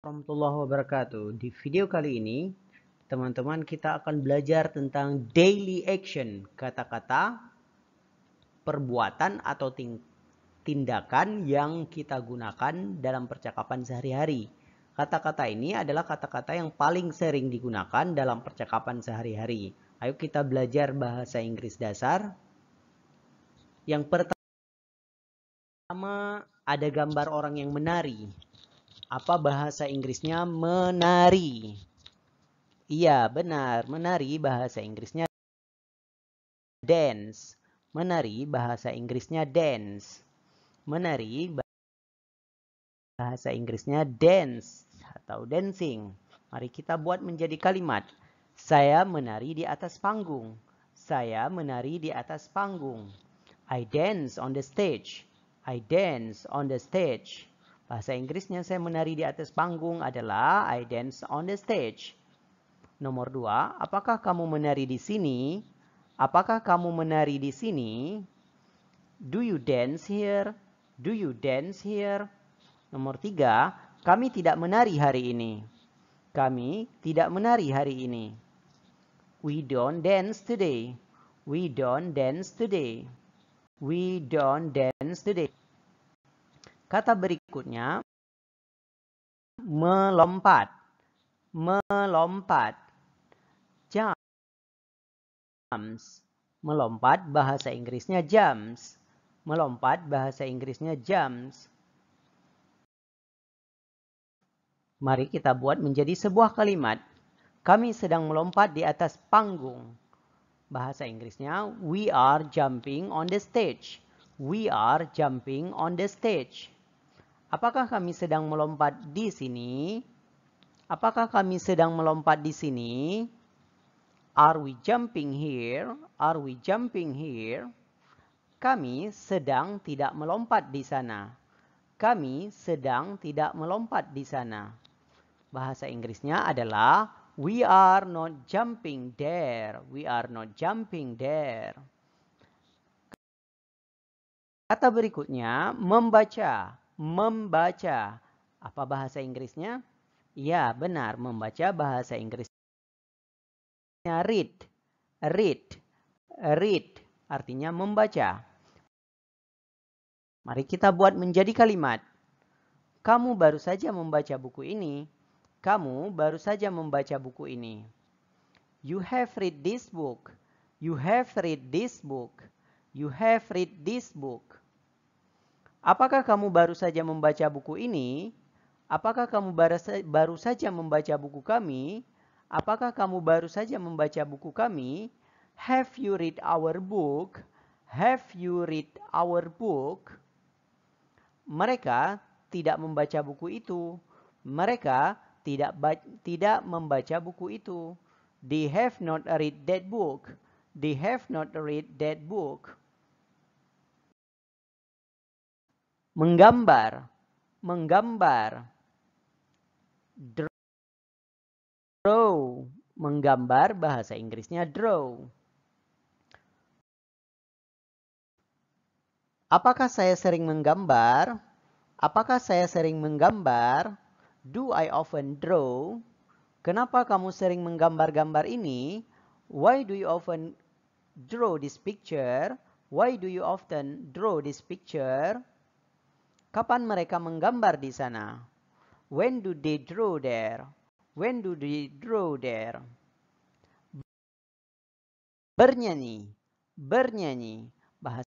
Warahmatullahi wabarakatuh. Di video kali ini, teman-teman kita akan belajar tentang daily action, kata-kata, perbuatan atau tindakan yang kita gunakan dalam percakapan sehari-hari. Kata-kata ini adalah kata-kata yang paling sering digunakan dalam percakapan sehari-hari. Ayo kita belajar bahasa Inggris dasar. Yang pertama, ada gambar orang yang menari. Apa bahasa Inggrisnya menari? Iya, benar. Menari bahasa Inggrisnya dance. Menari bahasa Inggrisnya dance. Menari bahasa Inggrisnya dance atau dancing. Mari kita buat menjadi kalimat. Saya menari di atas panggung. Saya menari di atas panggung. I dance on the stage. I dance on the stage. Bahasa Inggrisnya saya menari di atas panggung adalah I dance on the stage. Nomor 2, apakah kamu menari di sini? Apakah kamu menari di sini? Do you dance here? Do you dance here? Nomor 3, kami tidak menari hari ini. Kami tidak menari hari ini. We don't dance today. We don't dance today. We don't dance today. Kata berikutnya, melompat. Melompat. Jumps. Melompat bahasa Inggrisnya jumps. Melompat bahasa Inggrisnya jumps. Mari kita buat menjadi sebuah kalimat. Kami sedang melompat di atas panggung. Bahasa Inggrisnya, we are jumping on the stage. We are jumping on the stage. Apakah kami sedang melompat di sini? Apakah kami sedang melompat di sini? Are we jumping here? Are we jumping here? Kami sedang tidak melompat di sana. Kami sedang tidak melompat di sana. Bahasa Inggrisnya adalah we are not jumping there. We are not jumping there. Kata berikutnya, membaca. Membaca. Apa bahasa Inggrisnya? Ya, benar. Membaca bahasa Inggrisnya read. Read. Read. Artinya membaca. Mari kita buat menjadi kalimat. Kamu baru saja membaca buku ini. Kamu baru saja membaca buku ini. You have read this book. You have read this book. You have read this book. Apakah kamu baru saja membaca buku ini? Apakah kamu baru saja membaca buku kami? Apakah kamu baru saja membaca buku kami? Have you read our book? Have you read our book? Mereka tidak membaca buku itu. Mereka tidak membaca buku itu. They have not read that book. They have not read that book. Menggambar. Menggambar. Draw. Menggambar bahasa Inggrisnya draw. Apakah saya sering menggambar? Apakah saya sering menggambar? Do I often draw? Kenapa kamu sering menggambar-gambar ini? Why do you often draw this picture? Why do you often draw this picture? Kapan mereka menggambar di sana? When do they draw there? When do they draw there? Bernyanyi. Bernyanyi. Bahasa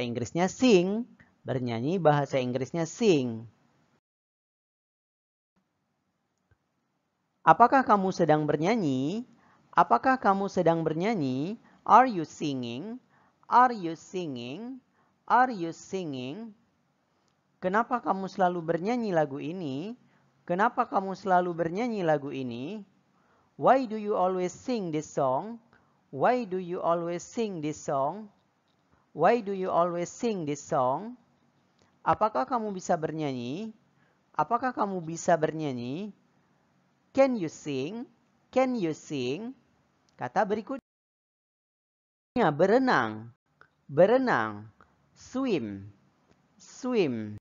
Inggrisnya sing. Bernyanyi bahasa Inggrisnya sing. Apakah kamu sedang bernyanyi? Apakah kamu sedang bernyanyi? Are you singing? Are you singing? Are you singing? Kenapa kamu selalu bernyanyi lagu ini? Kenapa kamu selalu bernyanyi lagu ini? Why do you always sing this song? Why do you always sing this song? Why do you always sing this song? Apakah kamu bisa bernyanyi? Apakah kamu bisa bernyanyi? Can you sing? Can you sing? Kata berikutnya, berenang. Berenang. Swim. Swim.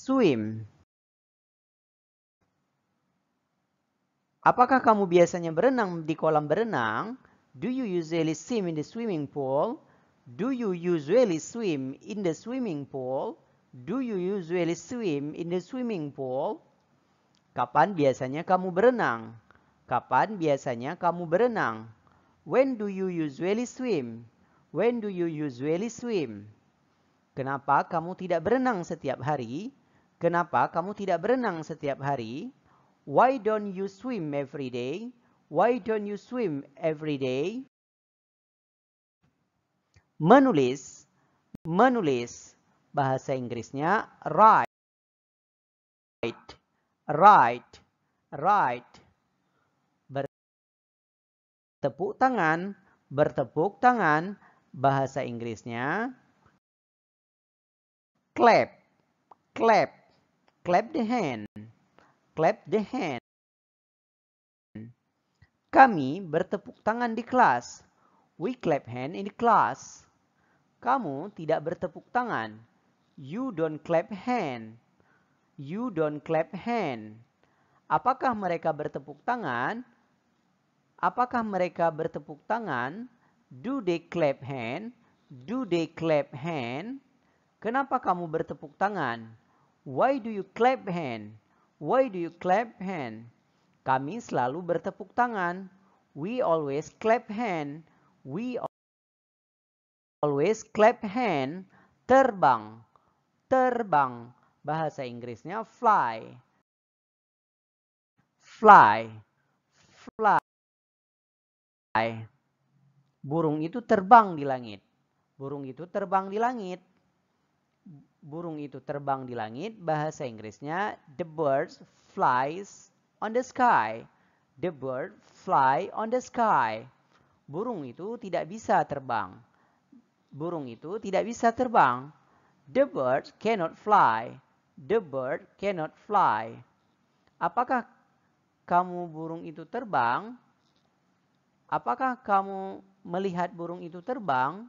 swim. Apakah kamu biasanya berenang di kolam berenang? Do you usually swim in the swimming pool? Do you usually swim in the swimming pool? Do you usually swim in the swimming pool? Kapan biasanya kamu berenang? Kapan biasanya kamu berenang? When do you usually swim? When do you usually swim? Kenapa kamu tidak berenang setiap hari? Kenapa kamu tidak berenang setiap hari? Why don't you swim every day? Why don't you swim every day? Menulis. Menulis. Bahasa Inggrisnya write. Write. Write. Bertepuk tangan. Bertepuk tangan. Bahasa Inggrisnya clap. Clap. Clap the hand. Clap the hand. Kami bertepuk tangan di kelas. We clap hand in the class. Kamu tidak bertepuk tangan. You don't clap hand. You don't clap hand. Apakah mereka bertepuk tangan? Apakah mereka bertepuk tangan? Do they clap hand? Do they clap hand? Kenapa kamu bertepuk tangan? Why do you clap hand? Why do you clap hand? Kami selalu bertepuk tangan. We always clap hand. We always clap hand. Terbang. Terbang. Bahasa Inggrisnya fly. Fly. Fly. Burung itu terbang di langit. Burung itu terbang di langit. Burung itu terbang di langit. Bahasa Inggrisnya the bird flies on the sky. The bird fly on the sky. Burung itu tidak bisa terbang. Burung itu tidak bisa terbang. The bird cannot fly. The bird cannot fly. Apakah kamu burung itu terbang? Apakah kamu melihat burung itu terbang?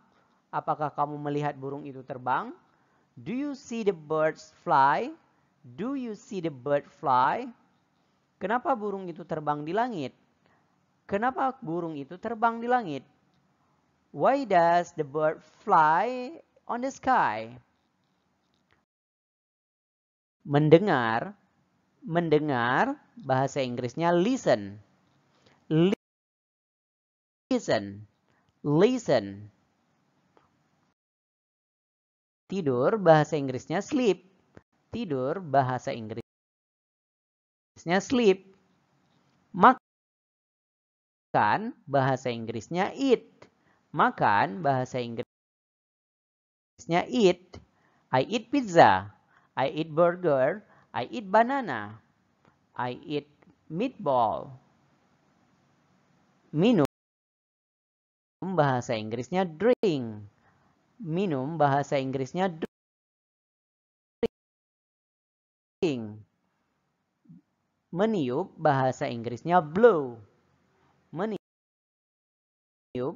Apakah kamu melihat burung itu terbang? Do you see the birds fly? Do you see the bird fly? Kenapa burung itu terbang di langit? Kenapa burung itu terbang di langit? Why does the bird fly on the sky? Mendengar. Mendengar, bahasa Inggrisnya listen. Listen. Listen. Tidur, bahasa Inggrisnya sleep. Tidur, bahasa Inggrisnya sleep. Makan, bahasa Inggrisnya eat. Makan, bahasa Inggrisnya eat. I eat pizza. I eat burger. I eat banana. I eat meatball. Minum, bahasa Inggrisnya drink. Minum, bahasa Inggrisnya drink. Meniup, bahasa Inggrisnya blow. Meniup,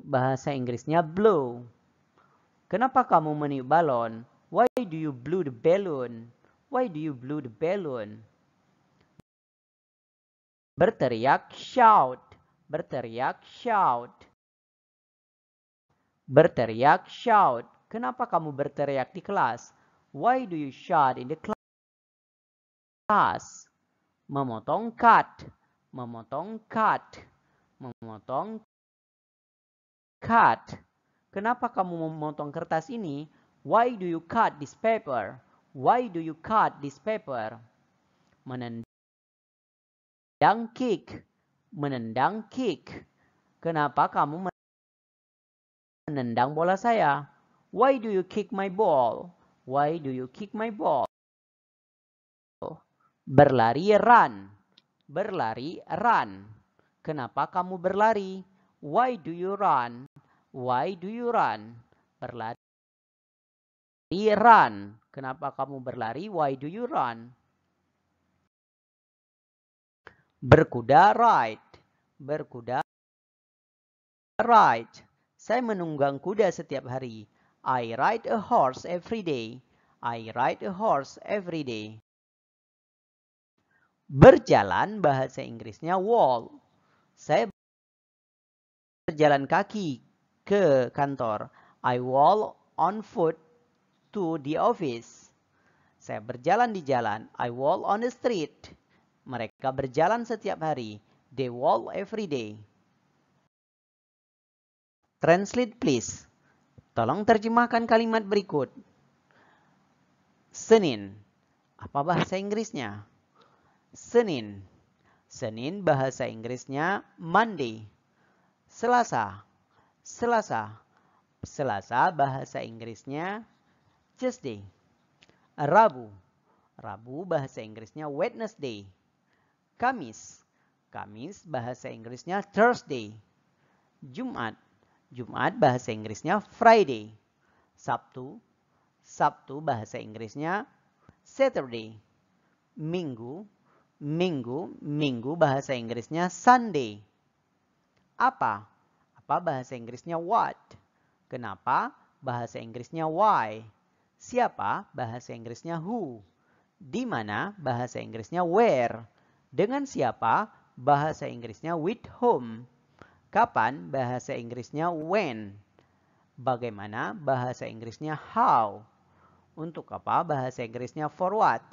bahasa Inggrisnya blow. Kenapa kamu meniup balon? Why do you blow the balloon? Why do you blow the balloon? Berteriak, shout. Berteriak, shout. Berteriak, shout. Kenapa kamu berteriak di kelas? Why do you shout in the class? Memotong, cut. Memotong, cut. Memotong, cut. Kenapa kamu memotong kertas ini? Why do you cut this paper? Why do you cut this paper? Menendang, kick. Menendang, kick. Kenapa kamu menendang bola saya? Why do you kick my ball? Why do you kick my ball? Berlari, run. Berlari, run. Kenapa kamu berlari? Why do you run? Why do you run? Berlari, run. Kenapa kamu berlari? Why do you run? Berkuda, ride. Berkuda, ride. Saya menunggang kuda setiap hari. I ride a horse every day. I ride a horse every day. Berjalan bahasa Inggrisnya walk. Saya berjalan kaki ke kantor. I walk on foot to the office. Saya berjalan di jalan. I walk on the street. Mereka berjalan setiap hari. They walk every day. Translate please. Tolong terjemahkan kalimat berikut. Senin. Apa bahasa Inggrisnya? Senin. Senin bahasa Inggrisnya Monday. Selasa. Selasa. Selasa bahasa Inggrisnya Tuesday. Rabu. Rabu bahasa Inggrisnya Wednesday. Kamis. Kamis bahasa Inggrisnya Thursday. Jumat. Jumat bahasa Inggrisnya Friday. Sabtu. Sabtu bahasa Inggrisnya Saturday. Minggu. Minggu bahasa Inggrisnya Sunday. Apa? Apa bahasa Inggrisnya what? Kenapa? Bahasa Inggrisnya why. Siapa? Bahasa Inggrisnya who. Di mana? Bahasa Inggrisnya where. Dengan siapa? Bahasa Inggrisnya with whom. Kapan? Bahasa Inggrisnya when. Bagaimana? Bahasa Inggrisnya how. Untuk apa? Bahasa Inggrisnya for what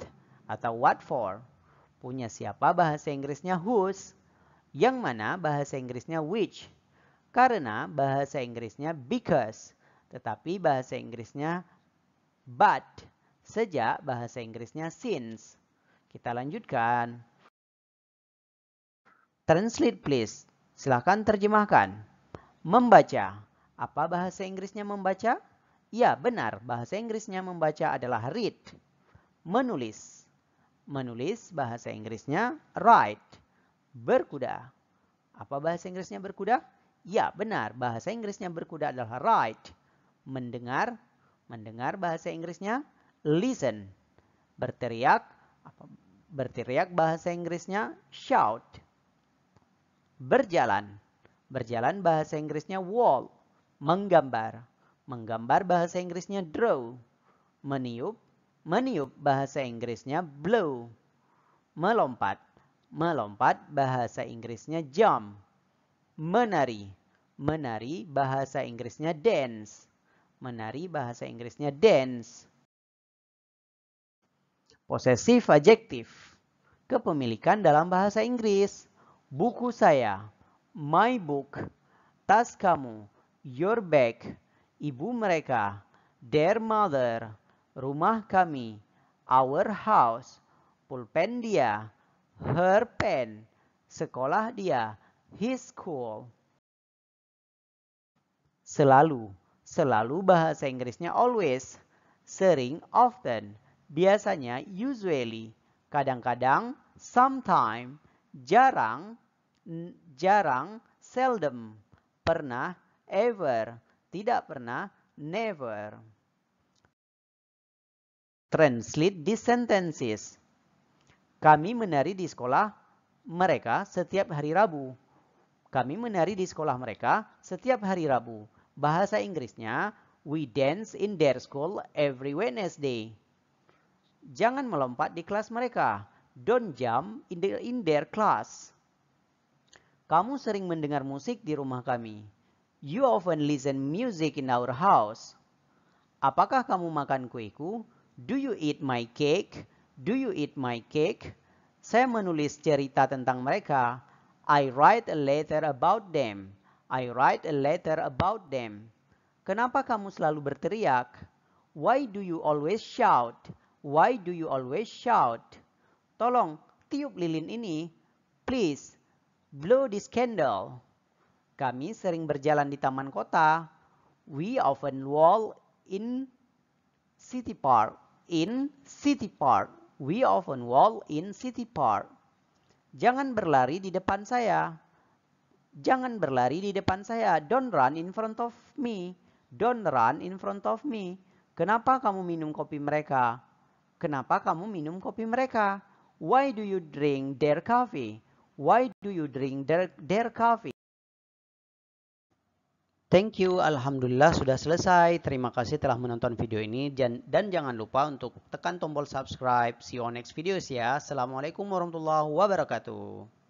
atau what for. Punya siapa? Bahasa Inggrisnya whose. Yang mana? Bahasa Inggrisnya which. Karena bahasa Inggrisnya because. Tetapi bahasa Inggrisnya but. Sejak bahasa Inggrisnya since. Kita lanjutkan. Translate please. Silakan terjemahkan. Membaca. Apa bahasa Inggrisnya membaca? Ya, benar. Bahasa Inggrisnya membaca adalah read. Menulis. Menulis bahasa Inggrisnya write. Berkuda. Apa bahasa Inggrisnya berkuda? Ya, benar. Bahasa Inggrisnya berkuda adalah ride. Mendengar. Mendengar bahasa Inggrisnya listen. Berteriak. Berteriak bahasa Inggrisnya shout. Berjalan. Berjalan bahasa Inggrisnya walk. Menggambar. Menggambar bahasa Inggrisnya draw. Meniup. Meniup bahasa Inggrisnya blow. Melompat. Melompat bahasa Inggrisnya jump. Menari. Menari bahasa Inggrisnya dance. Menari bahasa Inggrisnya dance. Possessive adjektif. Kepemilikan dalam bahasa Inggris. Buku saya. My book. Tas kamu. Your bag. Ibu mereka. Their mother. Rumah kami. Our house. Pulpen dia. Her pen. Sekolah dia. His school. Selalu. Selalu bahasa Inggrisnya always. Sering, often. Biasanya, usually. Kadang-kadang, sometime. Jarang, jarang, seldom. Pernah, ever. Tidak pernah, never. Translate these sentences. Kami menari di sekolah mereka setiap hari Rabu. Kami menari di sekolah mereka setiap hari Rabu. Bahasa Inggrisnya, we dance in their school every Wednesday. Jangan melompat di kelas mereka. Don't jump in their class. Kamu sering mendengar musik di rumah kami. You often listen music in our house. Apakah kamu makan kueku? Do you eat my cake? Do you eat my cake? Saya menulis cerita tentang mereka. I write a letter about them. I write a letter about them. Kenapa kamu selalu berteriak? Why do you always shout? Why do you always shout? Tolong, tiup lilin ini. Please, blow this candle. Kami sering berjalan di taman kota. We often walk in city park. In city park. We often walk in city park. Jangan berlari di depan saya. Jangan berlari di depan saya. Don't run in front of me. Don't run in front of me. Kenapa kamu minum kopi mereka? Kenapa kamu minum kopi mereka? Why do you drink their coffee? Why do you drink their coffee? Thank you, Alhamdulillah sudah selesai. Terima kasih telah menonton video ini dan jangan lupa untuk tekan tombol subscribe. See you on next videos ya. Assalamualaikum warahmatullahi wabarakatuh.